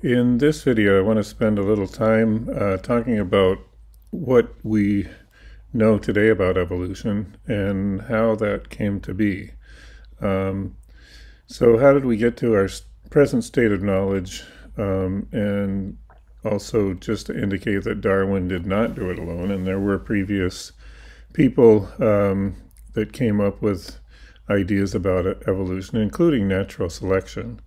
In this video, I want to spend a little time talking about what we know today about evolution and how that came to be. So how did we get to our present state of knowledge? And also just to indicate that Darwin did not do it alone, and there were previous people that came up with ideas about evolution, including natural selection.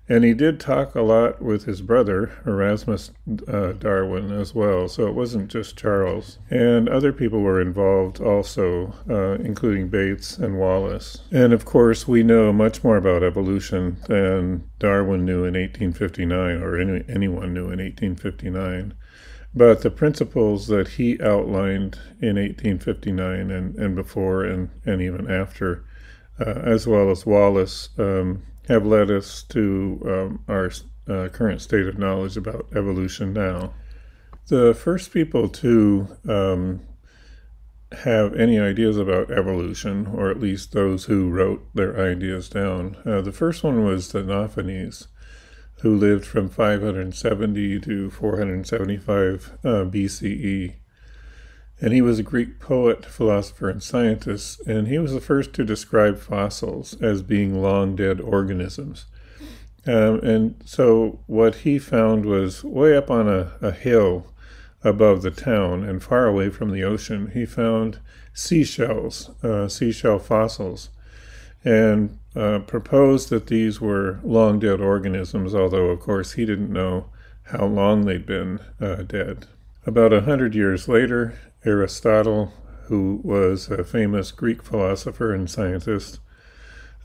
And he did talk a lot with his brother, Erasmus Darwin, as well. So it wasn't just Charles. And other people were involved also, including Bates and Wallace. And of course, we know much more about evolution than Darwin knew in 1859, or anyone knew in 1859. But the principles that he outlined in 1859 and before and even after, as well as Wallace, have led us to our current state of knowledge about evolution now. The first people to have any ideas about evolution, or at least those who wrote their ideas down, the first one was Xenophanes, who lived from 570 to 475 BCE. And he was a Greek poet, philosopher, and scientist, and he was the first to describe fossils as being long-dead organisms. And so what he found was way up on a hill above the town and far away from the ocean, he found seashells, seashell fossils, and proposed that these were long-dead organisms, although, of course, he didn't know how long they'd been dead. About 100 years later, Aristotle, who was a famous Greek philosopher and scientist,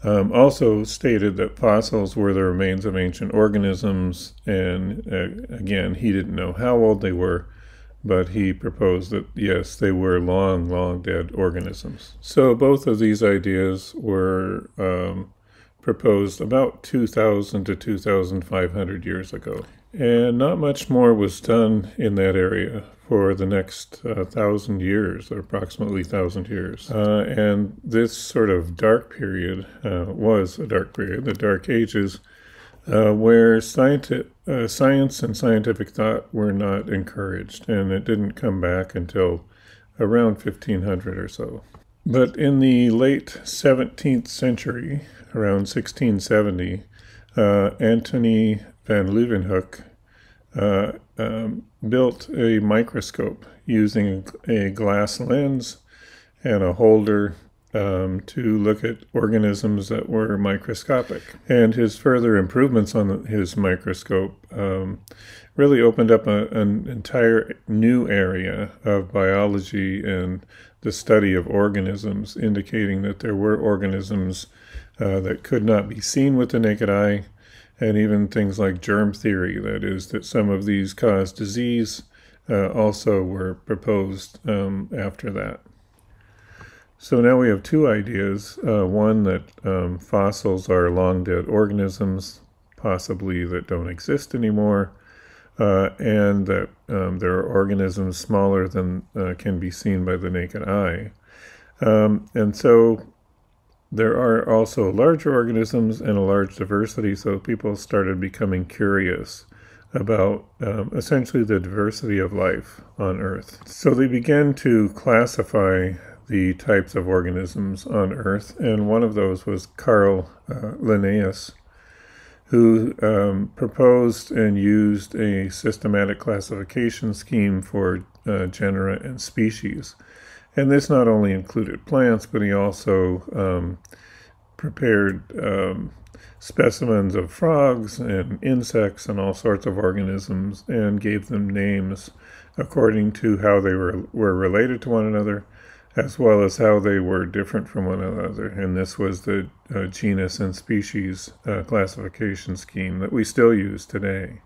also stated that fossils were the remains of ancient organisms, and again, he didn't know how old they were, but he proposed that, yes, they were long dead organisms. So both of these ideas were proposed about 2,000 to 2,500 years ago. And not much more was done in that area for the next 1,000 years, or approximately 1,000 years. And this sort of dark period was a dark period, the Dark Ages, where science and scientific thought were not encouraged, and it didn't come back until around 1500 or so. But in the late 17th century, around 1670, Antony van Leeuwenhoek built a microscope using a glass lens and a holder to look at organisms that were microscopic. And his further improvements on his microscope really opened up an entire new area of biology and the study of organisms, indicating that there were organisms that could not be seen with the naked eye, and even things like germ theory, that is, that some of these cause disease, also were proposed after that. So now we have two ideas. One, that fossils are long-dead organisms, possibly that don't exist anymore, and that there are organisms smaller than can be seen by the naked eye. And so there are also larger organisms and a large diversity, so people started becoming curious about essentially the diversity of life on Earth. So they began to classify the types of organisms on Earth, and one of those was Carl Linnaeus, who proposed and used a systematic classification scheme for genera and species. And this not only included plants, but he also prepared specimens of frogs and insects and all sorts of organisms, and gave them names according to how they were related to one another, as well as how they were different from one another. And this was the genus and species classification scheme that we still use today.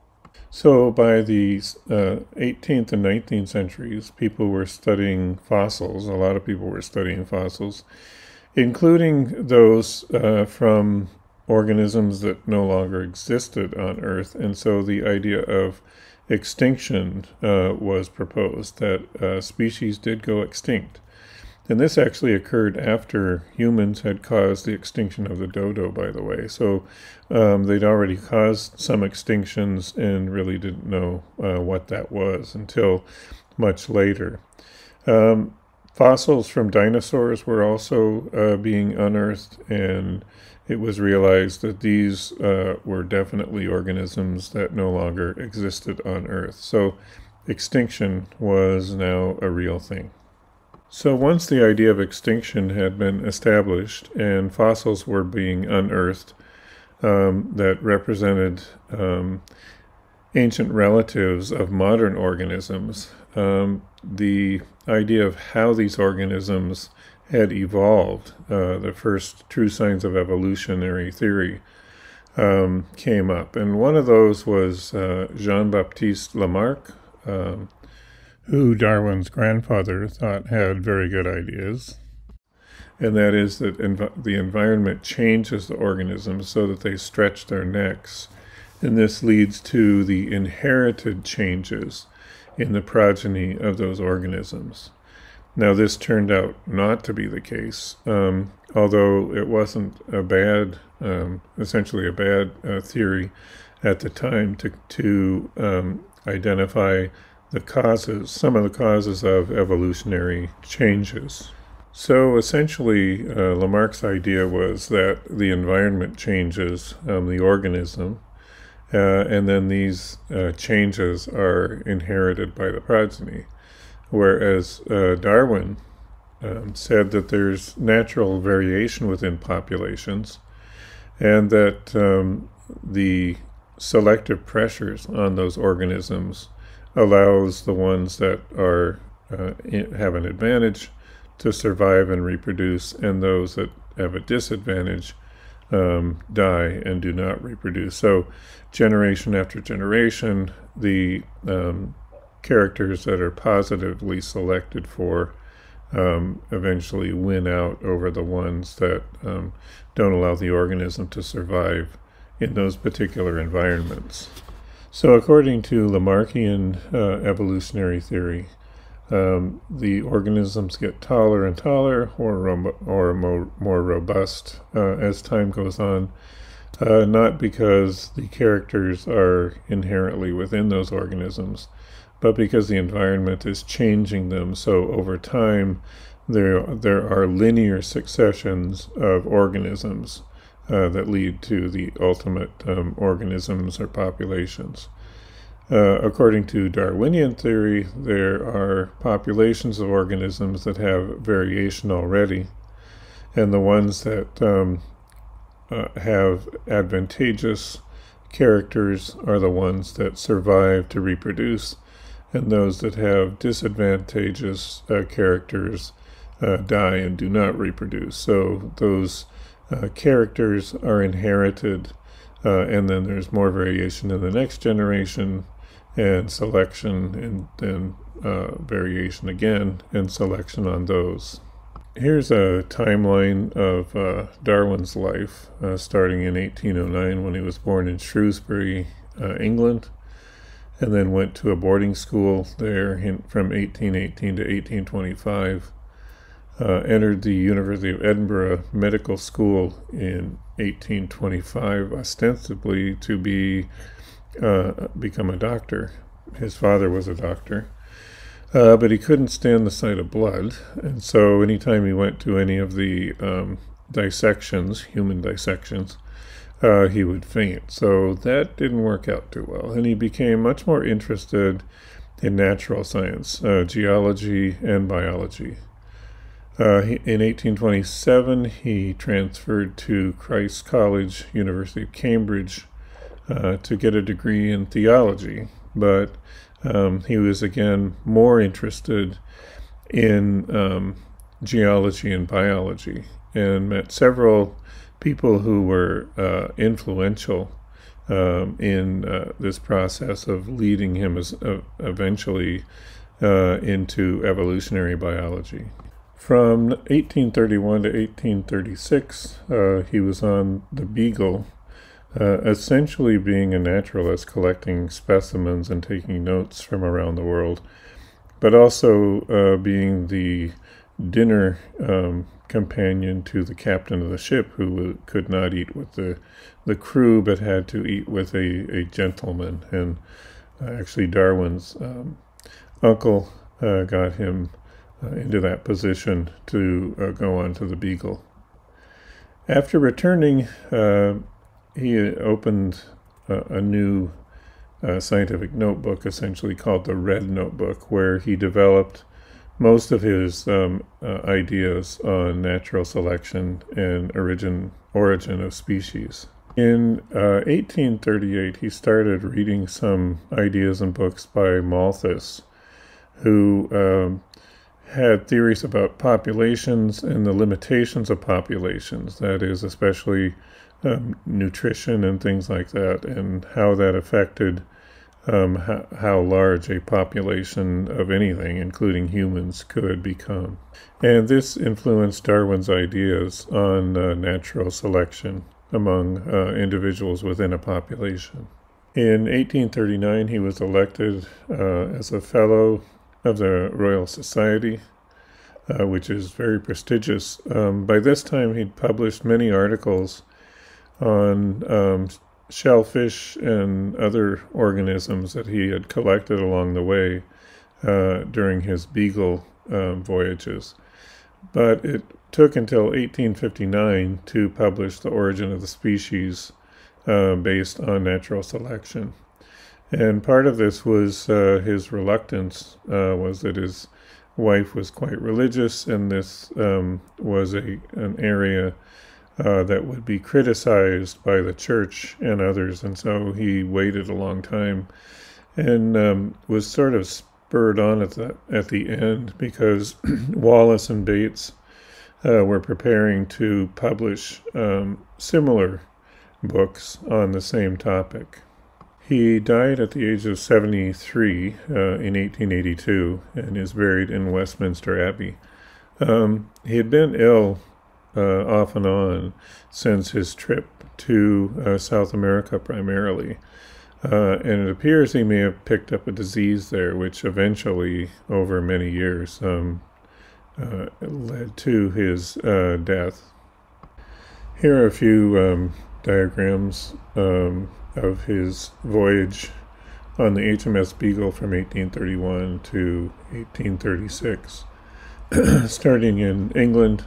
So by the 18th and 19th centuries, people were studying fossils. A lot of people were studying fossils, including those from organisms that no longer existed on Earth. And so the idea of extinction was proposed, that species did go extinct. And this actually occurred after humans had caused the extinction of the dodo, by the way. So they'd already caused some extinctions and really didn't know what that was until much later. Fossils from dinosaurs were also being unearthed, and it was realized that these were definitely organisms that no longer existed on Earth. So extinction was now a real thing. So once the idea of extinction had been established and fossils were being unearthed that represented ancient relatives of modern organisms, the idea of how these organisms had evolved, the first true signs of evolutionary theory, came up. And one of those was Jean-Baptiste Lamarck, who Darwin's grandfather thought had very good ideas. And that is that the environment changes the organisms so that they stretch their necks. And this leads to the inherited changes in the progeny of those organisms. Now, this turned out not to be the case, although it wasn't a bad, essentially a bad theory at the time to identify the causes, some of the causes of evolutionary changes. So essentially, Lamarck's idea was that the environment changes the organism, and then these changes are inherited by the progeny. Whereas Darwin said that there's natural variation within populations, and that the selective pressures on those organisms allows the ones that are have an advantage to survive and reproduce, and those that have a disadvantage die and do not reproduce. So generation after generation, the characters that are positively selected for eventually win out over the ones that don't allow the organism to survive in those particular environments. So according to Lamarckian evolutionary theory, the organisms get taller and taller, or more robust as time goes on, not because the characters are inherently within those organisms, but because the environment is changing them. So over time, there are linear successions of organisms that lead to the ultimate organisms or populations. According to Darwinian theory, there are populations of organisms that have variation already, and the ones that have advantageous characters are the ones that survive to reproduce, and those that have disadvantageous characters die and do not reproduce. So those characters are inherited, and then there's more variation in the next generation, and selection, and then variation again, and selection on those. Here's a timeline of Darwin's life, starting in 1809 when he was born in Shrewsbury, England, and then went to a boarding school there from 1818 to 1825. Entered the University of Edinburgh Medical School in 1825, ostensibly to become a doctor. His father was a doctor, but he couldn't stand the sight of blood, and so anytime he went to any of the dissections, human dissections, he would faint. So that didn't work out too well, and he became much more interested in natural science, geology and biology. In 1827, he transferred to Christ's College, University of Cambridge, to get a degree in theology, but he was again more interested in geology and biology, and met several people who were influential in this process of leading him eventually into evolutionary biology. From 1831 to 1836, he was on the Beagle, essentially being a naturalist, collecting specimens and taking notes from around the world, but also being the dinner companion to the captain of the ship, who could not eat with the crew but had to eat with a gentleman. And actually Darwin's uncle got him into that position to go on to the Beagle. After returning, he opened a new scientific notebook, essentially called the Red Notebook, where he developed most of his ideas on natural selection and origin of species. In 1838, he started reading some ideas and books by Malthus, who had theories about populations and the limitations of populations, that is, especially nutrition and things like that, and how that affected how large a population of anything, including humans, could become. And this influenced Darwin's ideas on natural selection among individuals within a population. In 1839, he was elected as a Fellow of the Royal Society, which is very prestigious. By this time, he'd published many articles on shellfish and other organisms that he had collected along the way during his Beagle voyages. But it took until 1859 to publish The Origin of the Species based on natural selection. And part of this was his reluctance, was that his wife was quite religious, and this was an area that would be criticized by the church and others, and so he waited a long time and was sort of spurred on at the end because Wallace and Bates were preparing to publish similar books on the same topic. He died at the age of 73 in 1882 and is buried in Westminster Abbey. He had been ill off and on since his trip to South America primarily. And it appears he may have picked up a disease there, which eventually, over many years, led to his death. Here are a few diagrams of his voyage on the HMS Beagle from 1831 to 1836, starting in England,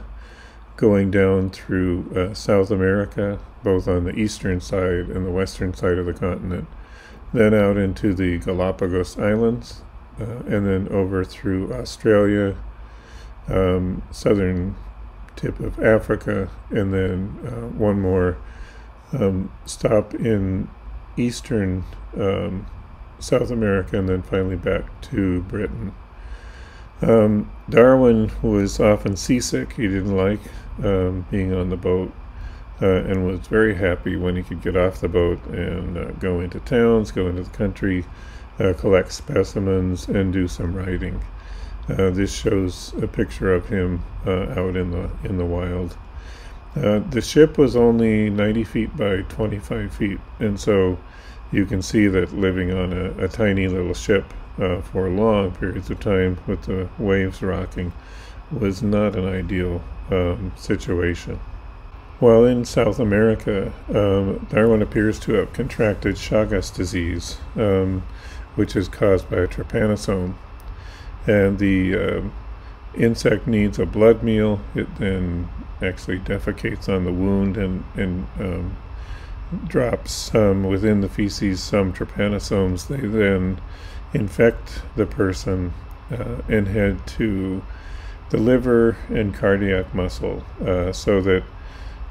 going down through South America, both on the eastern side and the western side of the continent, then out into the Galapagos Islands, and then over through Australia, southern tip of Africa, and then one more stop in eastern South America, and then finally back to Britain. Darwin was often seasick. He didn't like being on the boat, and was very happy when he could get off the boat and go into towns, go into the country, collect specimens, and do some writing. This shows a picture of him out in the wild. The ship was only 90 feet by 25 feet, and so you can see that living on a tiny little ship for long periods of time with the waves rocking was not an ideal situation. While in South America, Darwin appears to have contracted Chagas disease, which is caused by a trypanosome. And the insect needs a blood meal. It then actually defecates on the wound and drops within the feces some trypanosomes. They then infect the person and head to the liver and cardiac muscle, so that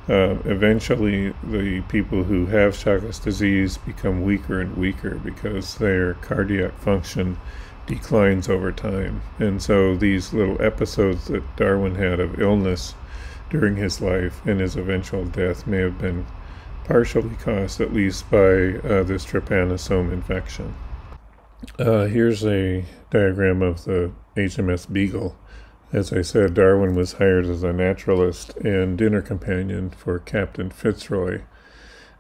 eventually the people who have Chagas disease become weaker and weaker because their cardiac function declines over time. And so these little episodes that Darwin had of illness during his life and his eventual death may have been partially caused, at least, by this trypanosome infection. Here's a diagram of the HMS Beagle. As I said, Darwin was hired as a naturalist and dinner companion for Captain Fitzroy.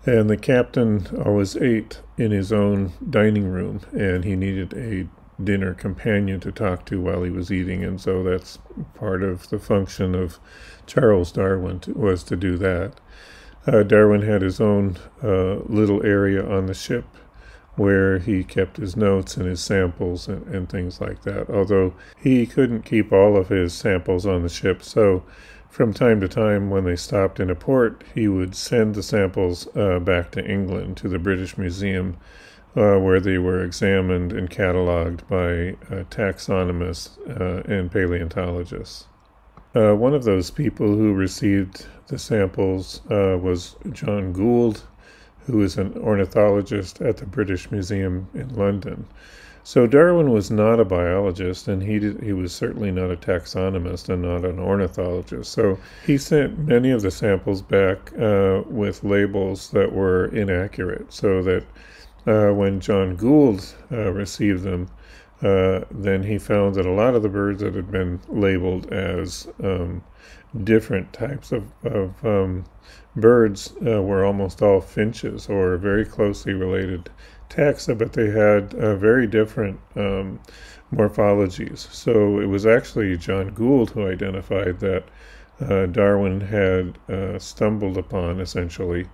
And the captain always ate in his own dining room, and he needed a dinner companion to talk to while he was eating, and so that's part of the function of Charles Darwin was to do that. Darwin had his own little area on the ship where he kept his notes and his samples and things like that, although he couldn't keep all of his samples on the ship. So from time to time, when they stopped in a port, he would send the samples back to England, to the British Museum, where they were examined and catalogued by taxonomists and paleontologists. One of those people who received the samples was John Gould, who is an ornithologist at the British Museum in London. So Darwin was not a biologist, and he was certainly not a taxonomist and not an ornithologist. So he sent many of the samples back with labels that were inaccurate, so that when John Gould received them, then he found that a lot of the birds that had been labeled as different types of birds were almost all finches or very closely related taxa, but they had very different morphologies. So it was actually John Gould who identified that Darwin had stumbled upon, essentially,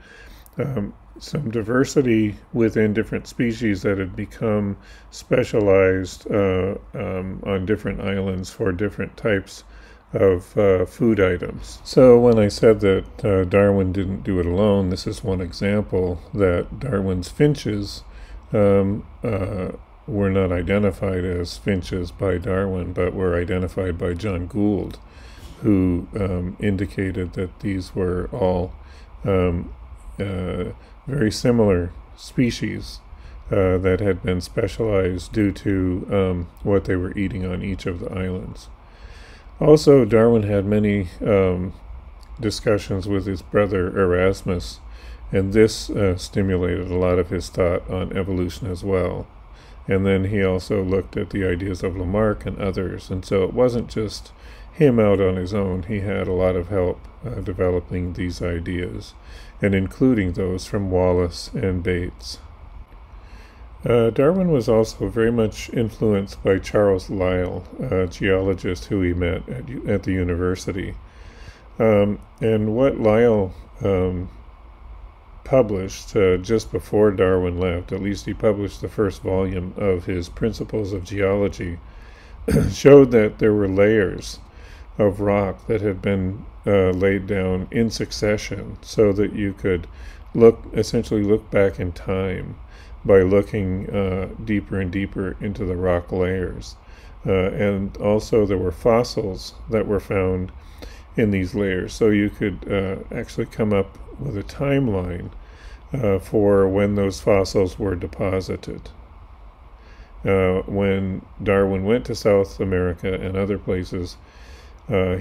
some diversity within different species that had become specialized on different islands for different types of food items. So when I said that Darwin didn't do it alone, this is one example that Darwin's finches were not identified as finches by Darwin, but were identified by John Gould, who indicated that these were all very similar species that had been specialized due to what they were eating on each of the islands. Also, Darwin had many discussions with his brother Erasmus, and this stimulated a lot of his thought on evolution as well. And then he also looked at the ideas of Lamarck and others, and so it wasn't just him out on his own. He had a lot of help developing these ideas, and including those from Wallace and Bates. Darwin was also very much influenced by Charles Lyell, a geologist who he met at the university. And what Lyell published just before Darwin left, at least he published the first volume of his Principles of Geology, showed that there were layers of rock that had been laid down in succession, so that you could essentially look back in time by looking deeper and deeper into the rock layers. And also there were fossils that were found in these layers, so you could actually come up with a timeline for when those fossils were deposited. When Darwin went to South America and other places,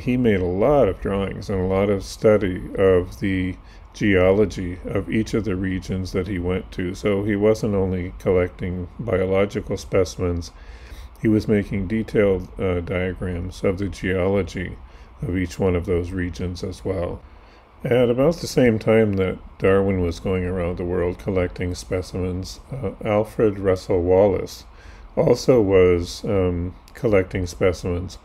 he made a lot of drawings and a lot of study of the geology of each of the regions that he went to. So he wasn't only collecting biological specimens, he was making detailed diagrams of the geology of each one of those regions as well. At about the same time that Darwin was going around the world collecting specimens, Alfred Russel Wallace also was collecting specimens,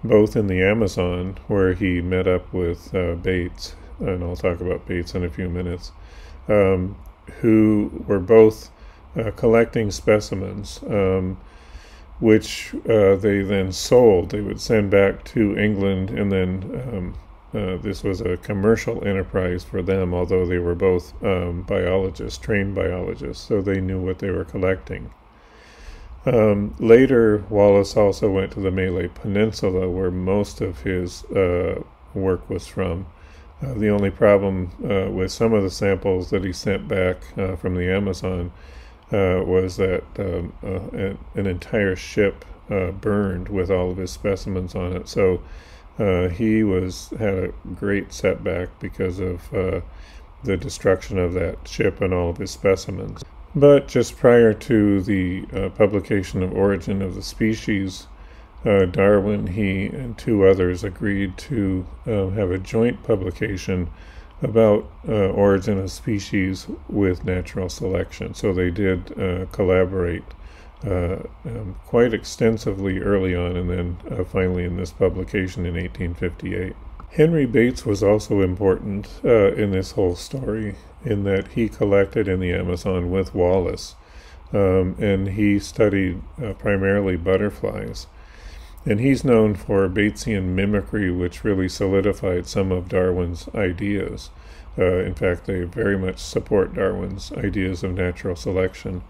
both in the Amazon, where he met up with Bates, and I'll talk about Bates in a few minutes, who were both collecting specimens, which they then sold. They would send back to England, and then this was a commercial enterprise for them, although they were both biologists, trained biologists, so they knew what they were collecting. Later, Wallace also went to the Malay Peninsula, where most of his work was from. The only problem with some of the samples that he sent back from the Amazon was that an entire ship burned with all of his specimens on it. So he had a great setback because of the destruction of that ship and all of his specimens. But just prior to the publication of Origin of the Species, Darwin, he and two others agreed to have a joint publication about Origin of Species with Natural Selection. So they did collaborate quite extensively early on, and then finally in this publication in 1858. Henry Bates was also important in this whole story, in that he collected in the Amazon with Wallace, and he studied primarily butterflies. And he's known for Batesian mimicry, which really solidified some of Darwin's ideas. In fact, they very much support Darwin's ideas of natural selection.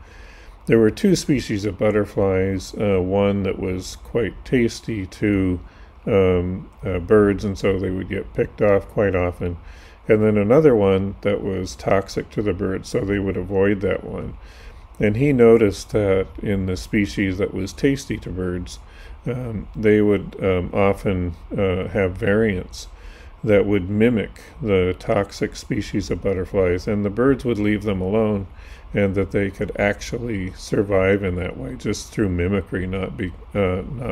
There were two species of butterflies, one that was quite tasty to birds, and so they would get picked off quite often. And then another one that was toxic to the birds, so they would avoid that one. And he noticed that in the species that was tasty to birds, they would often have variants that would mimic the toxic species of butterflies, and the birds would leave them alone, and that they could actually survive in that way, just through mimicry, not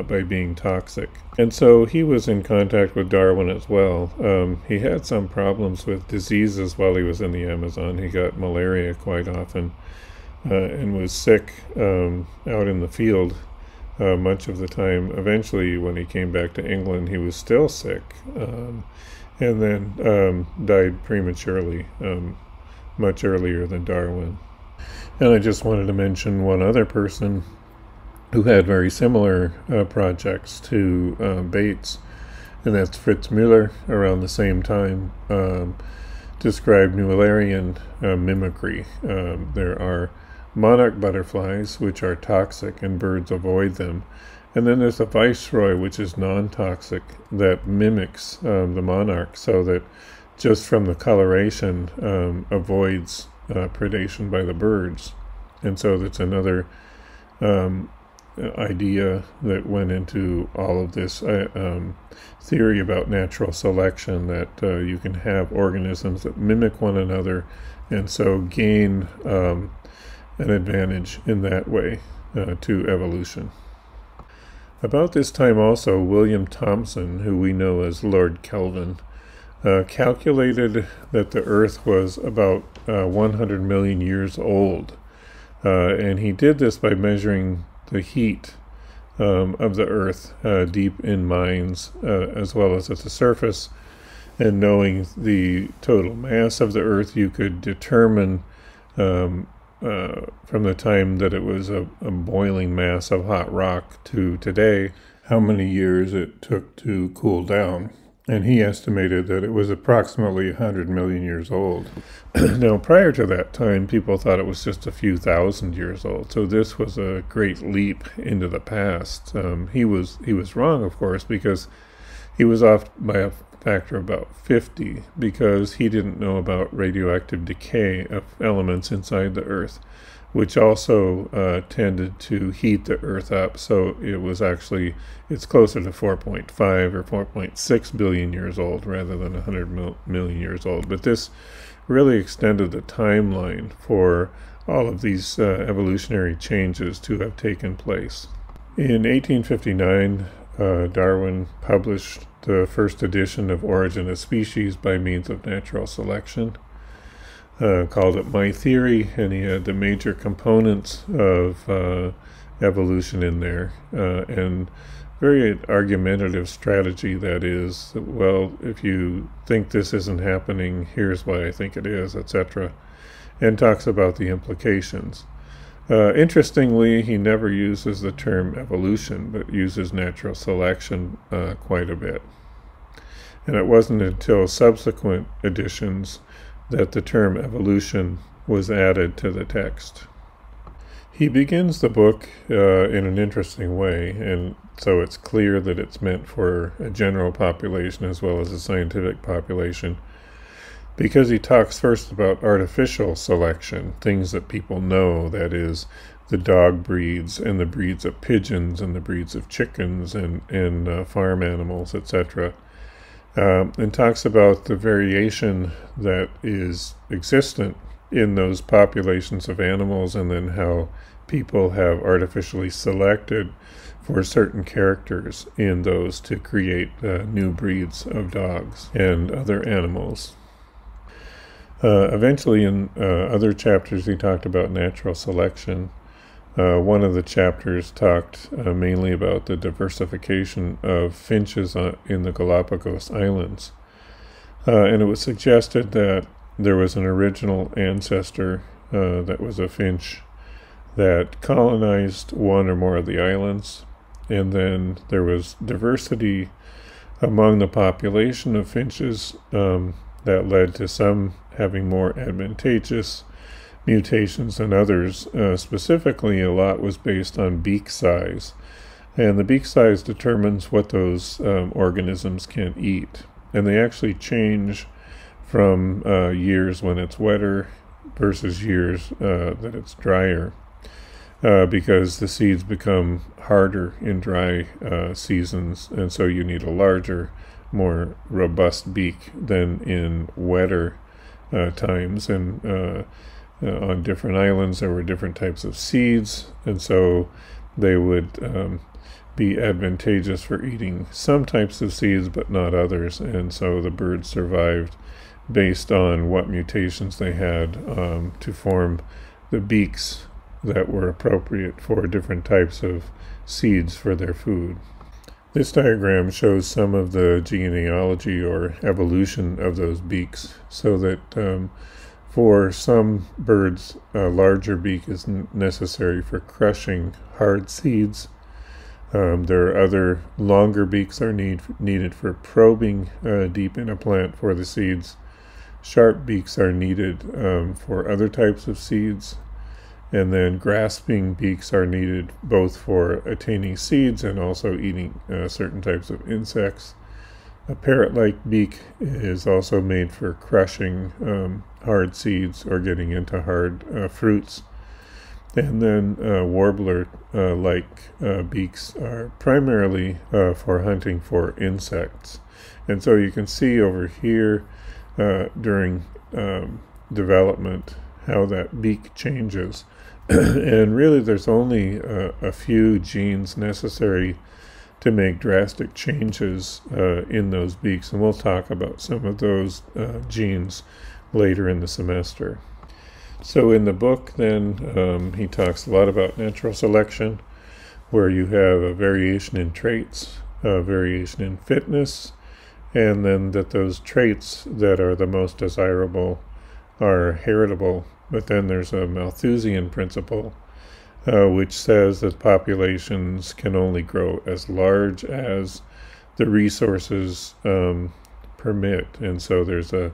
by being toxic. And so he was in contact with Darwin as well. He had some problems with diseases while he was in the Amazon. He got malaria quite often, and was sick out in the field much of the time. Eventually, when he came back to England, he was still sick, and then died prematurely, much earlier than Darwin. And I just wanted to mention one other person who had very similar projects to Bates, and that's Fritz Müller. Around the same time, described Mullerian mimicry. There are monarch butterflies, which are toxic, and birds avoid them. And then there's a viceroy, which is non-toxic, that mimics the monarch, so that just from the coloration avoids predation by the birds. And so that's another idea that went into all of this theory about natural selection, that you can have organisms that mimic one another, and so gain an advantage in that way to evolution. About this time also, William Thomson, who we know as Lord Kelvin, calculated that the Earth was about 100 million years old. And he did this by measuring the heat of the Earth deep in mines, as well as at the surface. And knowing the total mass of the Earth, you could determine from the time that it was a boiling mass of hot rock to today how many years it took to cool down. And he estimated that it was approximately 100 million years old. Now, prior to that time, people thought it was just a few thousand years old. So this was a great leap into the past. He was wrong, of course, because he was off by a factor of about 50, because he didn't know about radioactive decay of elements inside the Earth, which also tended to heat the Earth up. So it's closer to 4.5 or 4.6 billion years old rather than 100 million years old. But this really extended the timeline for all of these evolutionary changes to have taken place. In 1859, Darwin published the first edition of Origin of Species by Means of Natural Selection. Called it My Theory, and he had the major components of evolution in there, and very argumentative strategy, that is, well, if you think this isn't happening, here's why I think it is, etc., and talks about the implications. Interestingly, he never uses the term evolution, but uses natural selection quite a bit. And it wasn't until subsequent editions that the term evolution was added to the text. He begins the book in an interesting way, and so it's clear that it's meant for a general population as well as a scientific population, because he talks first about artificial selection, things that people know, that is, the dog breeds and the breeds of pigeons and the breeds of chickens and farm animals, etc., and talks about the variation that is existent in those populations of animals, and then how people have artificially selected for certain characters in those to create new breeds of dogs and other animals. Eventually, in other chapters, he talked about natural selection, One of the chapters talked mainly about the diversification of finches in the Galapagos Islands. And it was suggested that there was an original ancestor that was a finch that colonized one or more of the islands, and then there was diversity among the population of finches that led to some having more advantageous mutations than others. Specifically, a lot was based on beak size, and the beak size determines what those organisms can eat, and they actually change from years when it's wetter versus years that it's drier, because the seeds become harder in dry seasons, and so you need a larger, more robust beak than in wetter times. And on different islands there were different types of seeds, and so they would be advantageous for eating some types of seeds but not others, and so the birds survived based on what mutations they had to form the beaks that were appropriate for different types of seeds for their food. This diagram shows some of the genealogy or evolution of those beaks, so that for some birds a larger beak is necessary for crushing hard seeds. There are other longer beaks are needed for probing deep in a plant for the seeds. Sharp beaks are needed for other types of seeds. And then grasping beaks are needed both for attaining seeds and also eating certain types of insects. A parrot-like beak is also made for crushing hard seeds or getting into hard fruits. And then warbler-like beaks are primarily for hunting for insects. And so you can see over here during development how that beak changes. And really there's only a few genes necessary to make drastic changes in those beaks, and we'll talk about some of those genes later in the semester. So in the book then he talks a lot about natural selection, where you have a variation in traits, a variation in fitness, and then that those traits that are the most desirable are heritable. But then there's a Malthusian principle, which says that populations can only grow as large as the resources permit. And so there's a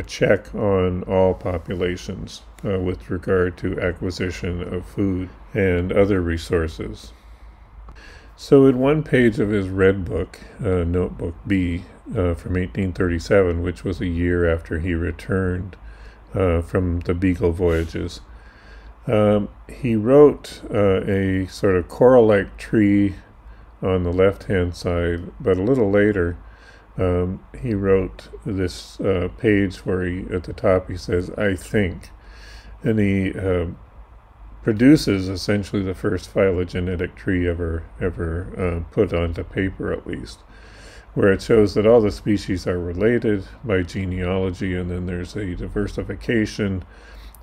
check on all populations with regard to acquisition of food and other resources. So in one page of his red book, Notebook B, from 1837, which was a year after he returned from the Beagle voyages, he wrote a sort of coral-like tree on the left-hand side, but a little later he wrote this page where at the top he says, "I think," and he produces essentially the first phylogenetic tree ever put onto paper, at least, where it shows that all the species are related by genealogy, and then there's a diversification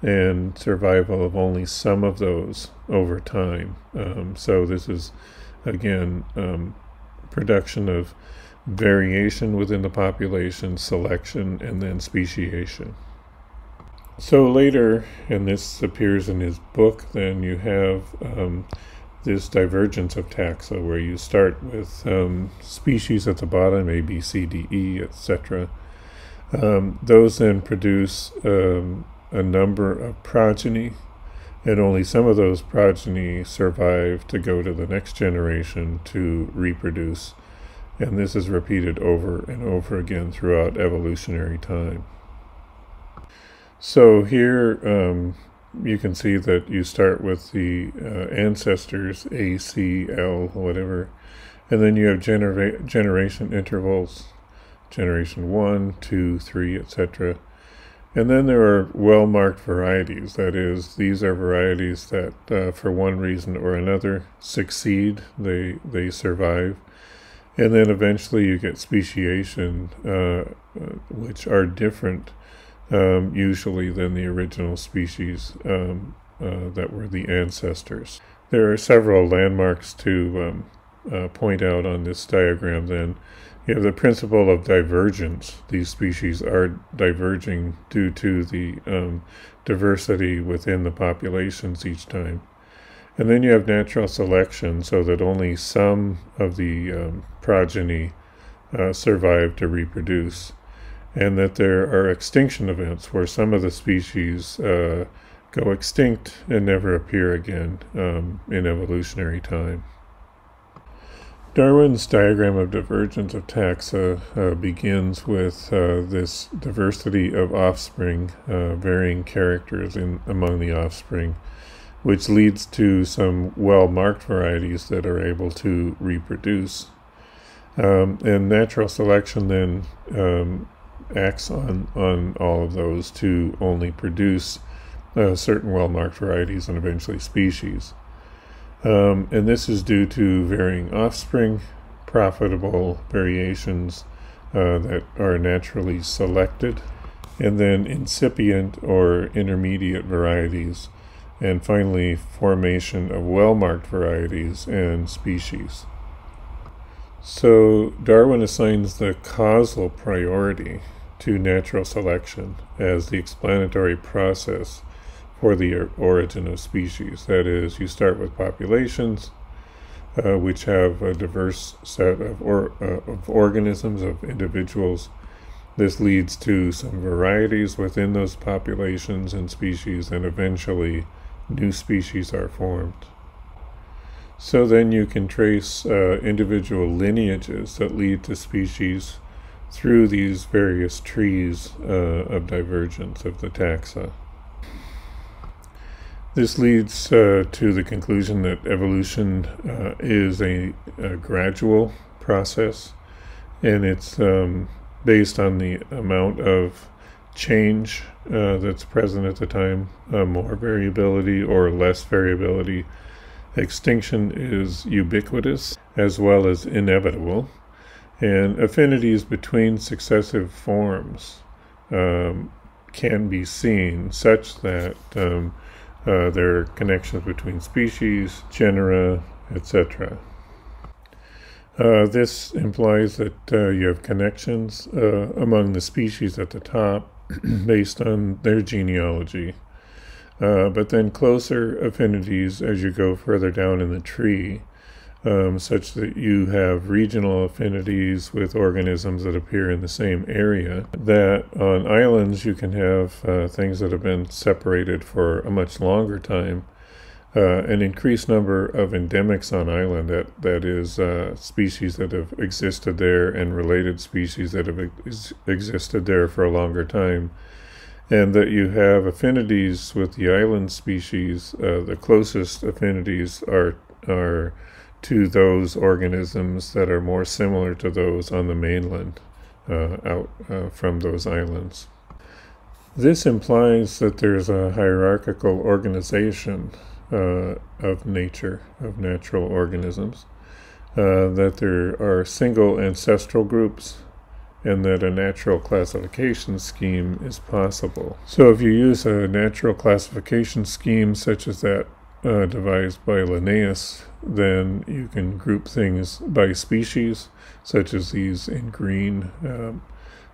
and survival of only some of those over time. So this is, again, production of variation within the population, selection, and then speciation. So later, and this appears in his book, then you have this divergence of taxa, where you start with species at the bottom, A, B, C, D, E, etc. Those then produce a number of progeny, and only some of those progeny survive to go to the next generation to reproduce. And this is repeated over and over again throughout evolutionary time. So here you can see that you start with the ancestors, A, C, L, whatever, and then you have generation intervals, generation 1, 2, 3, etc. And then there are well-marked varieties. That is, these are varieties that for one reason or another succeed, they survive. And then eventually you get speciation, which are different usually than the original species that were the ancestors. There are several landmarks to point out on this diagram. Then you have the principle of divergence. These species are diverging due to the diversity within the populations each time. And then you have natural selection, so that only some of the progeny survive to reproduce, and that there are extinction events where some of the species go extinct and never appear again in evolutionary time. Darwin's diagram of divergence of taxa begins with this diversity of offspring, varying characters among the offspring, which leads to some well-marked varieties that are able to reproduce. And natural selection then acts on all of those to only produce certain well-marked varieties and eventually species. And this is due to varying offspring, profitable variations that are naturally selected, and then incipient or intermediate varieties, and finally formation of well-marked varieties and species. So Darwin assigns the causal priority to natural selection as the explanatory process for the origin of species. That is, you start with populations which have a diverse set of organisms, of individuals. This leads to some varieties within those populations and species, and eventually new species are formed. So then you can trace individual lineages that lead to species through these various trees of divergence of the taxa. This leads to the conclusion that evolution is a gradual process, and it's based on the amount of change that's present at the time, more variability or less variability. Extinction is ubiquitous as well as inevitable, and affinities between successive forms can be seen, such that there are connections between species, genera, etc. This implies that you have connections among the species at the top based on their genealogy, but then closer affinities as you go further down in the tree, such that you have regional affinities with organisms that appear in the same area. That on islands you can have things that have been separated for a much longer time, an increased number of endemics on island, that is species that have existed there and related species that have existed there for a longer time, and that you have affinities with the island species. The closest affinities are to those organisms that are more similar to those on the mainland out from those islands. This implies that there's a hierarchical organization of nature, of natural organisms, that there are single ancestral groups, and that a natural classification scheme is possible. So if you use a natural classification scheme such as that devised by Linnaeus, then you can group things by species, such as these in green,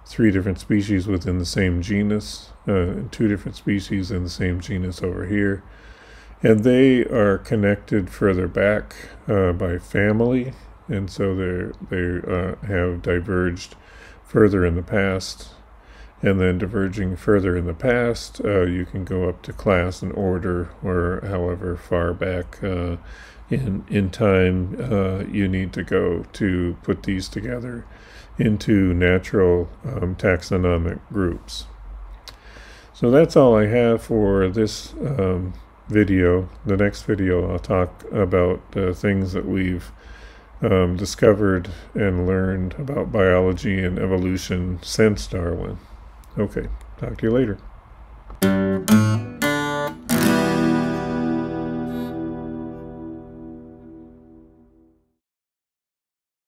3 different species within the same genus, and 2 different species in the same genus over here. And they are connected further back by family, and so they have diverged further in the past. And then diverging further in the past, you can go up to class and order, or however far back in time you need to go to put these together into natural taxonomic groups. So that's all I have for this video. The next video I'll talk about things that we've discovered and learned about biology and evolution since Darwin. Okay, talk to you later.